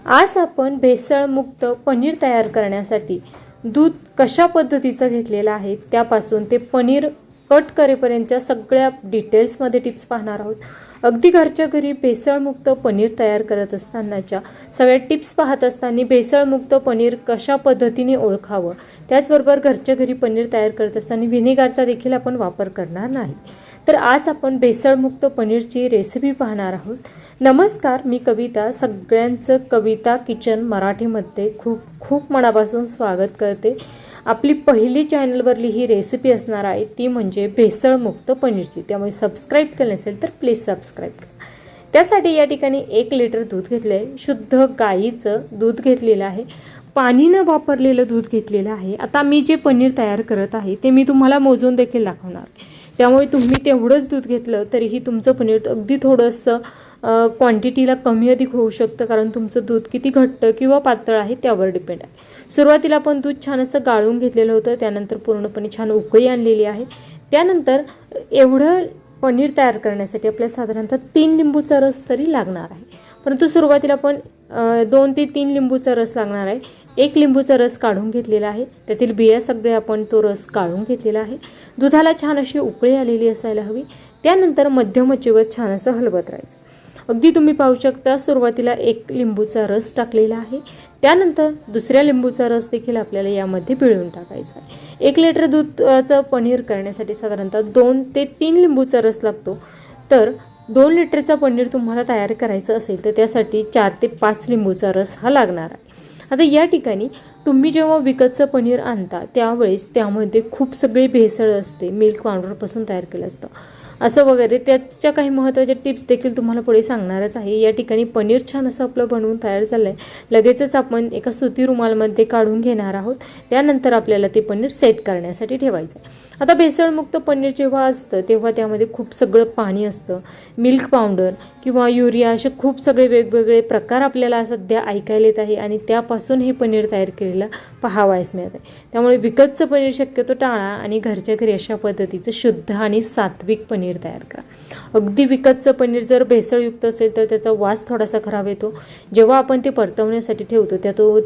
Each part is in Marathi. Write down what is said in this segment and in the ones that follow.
आज आपण भेसळमुक्त पनीर तयार करण्यासाठी दूध कशा पद्धतीचं घेतलेलं आहे त्यापासून ते पनीर कट करेपर्यंतच्या सगळ्या डिटेल्समध्ये टिप्स पाहणार आहोत। अगदी घरच्या घरी भेसळमुक्त पनीर तयार करत असतानाच्या सगळ्या टिप्स पाहत असताना भेसळमुक्त पनीर कशा पद्धतीने ओळखावं, त्याचबरोबर घरच्या घरी पनीर तयार करत असताना व्हिनेगरचा देखील आपण वापर करणार नाही। तर आज आपण भेसळमुक्त पनीरची रेसिपी पाहणार आहोत। नमस्कार, मी कविता, सगळ्यांचं कविता किचन मराठीमध्ये खूप खूप मनापासून स्वागत करते। आपली पहिली चॅनलवरली ही रेसिपी असणार आहे, ती म्हणजे भेसळमुक्त पनीरची। त्यामुळे सबस्क्राइब केलं नसेल तर प्लीज सबस्क्राइब करा। त्यासाठी या ठिकाणी 1 लिटर दूध घेतलं आहे, शुद्ध गाईचं दूध घेतलेलं आहे, पाणी न वापरलेलं दूध घेतलेलं आहे। आता मी जे पनीर तयार करत आहे ते मी तुम्हाला मोजून देखील दाखवणार आहे, त्यामुळे तुम्ही तेवढंच दूध घेतलं तरीही तुमचं पनीर अगदी थोडंसं क्वांटिटीला कमी अधिक होऊ शकतं, कारण तुमचं दूध किती घट्ट किंवा पातळ आहे त्यावर डिपेंड आहे। सुरुवातीला आपण दूध छान असं गाळून घेतलेलं होतं, त्यानंतर पूर्णपणे छान उकळी आणलेली आहे। त्यानंतर एवढं पनीर तयार करण्यासाठी आपल्याला साधारणतः 3 लिंबूचा रस तरी लागणार आहे, परंतु सुरुवातीला आपण 2 ते 3 लिंबूचा रस लागणार आहे। 1 लिंबूचा रस काढून घेतलेला आहे, त्यातील बिया सगळे आपण तो रस काढून घेतलेला आहे। दुधाला छान अशी उकळी आलेली असायला हवी। त्यानंतर मध्यम आचेवर छान असं हलवत राहायचं। अगदी तुम्ही पाहू शकता, सुरुवातीला 1 लिंबूचा रस टाकलेला आहे, त्यानंतर दुसऱ्या लिंबूचा रस देखील आपल्याला यामध्ये पिळून टाकायचा आहे। 1 लिटर दूधाचं पनीर करण्यासाठी साधारणतः 2 ते 3 लिंबूचा रस लागतो, तर 2 लिटरचा पनीर तुम्हाला तयार करायचं असेल तर त्यासाठी 4 ते 5 लिंबूचा रस हा लागणार आहे। आता या ठिकाणी तुम्ही जेव्हा विकतचं पनीर आणता त्यावेळेस त्यामध्ये खूप सगळे भेसळ असते, मिल्क पावडरपासून तयार केलं असतं असं वगैरे, त्याच्या काही महत्त्वाच्या टिप्स देखील तुम्हाला पुढे सांगणारच आहे। या ठिकाणी पनीर छान असं आपलं बनवून तयार झालं आहे, लगेचच आपण एका सुती रुमालमध्ये काढून घेणार आहोत। त्यानंतर आपल्याला ते पनीर सेट करण्यासाठी ठेवायचं आहे। आता भेसळमुक्त पनीर जेव्हा असतं तेव्हा त्यामध्ये खूप सगळं पाणी असतं, मिल्क पावडर किंवा युरिया असे खूप सगळे वेगवेगळे प्रकार आपल्याला सध्या ऐकायला येत आहे आणि त्यापासून हे पनीर तयार केलेलं पाहावयास मिळत आहे। त्यामुळे विकतचं पनीर शक्यतो टाळा आणि घरच्या घरी अशा पद्धतीचं शुद्ध आणि सात्विक पनीर तयार करा। अगदी विकतचं पनीर जर भेसळयुक्त असेल तर त्याचा वास थोडासा खराब येतो। जेव्हा आपण ते परतवण्यासाठी ठेवतो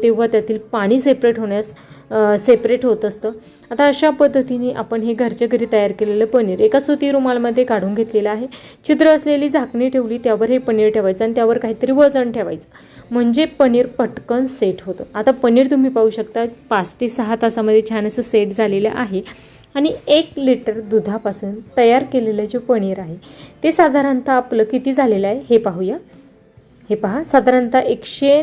तेव्हा त्यातील पाणी सेपरेट होत असतं। आता अशा पद्धतीने आपण हे घरच्या घरी तयार केलेलं पनीर एका सुती रुमालमध्ये काढून घेतलेलं आहे। छिद्र असलेली झाकणी ठेवली, त्यावर हे पनीर ठेवायचं आणि त्यावर काहीतरी वजन ठेवायचं, म्हणजे पनीर पटकन सेट होतं। आता पनीर तुम्ही पाहू शकता 5 ते 6 तासामध्ये छान असं सेट झालेलं आहे आणि 1 लिटर दुधापासून तयार केलेलं जे पनीर आहे ते साधारणतः आपलं किती झालेलं आहे हे पाहूया। हे पहा, साधारणतः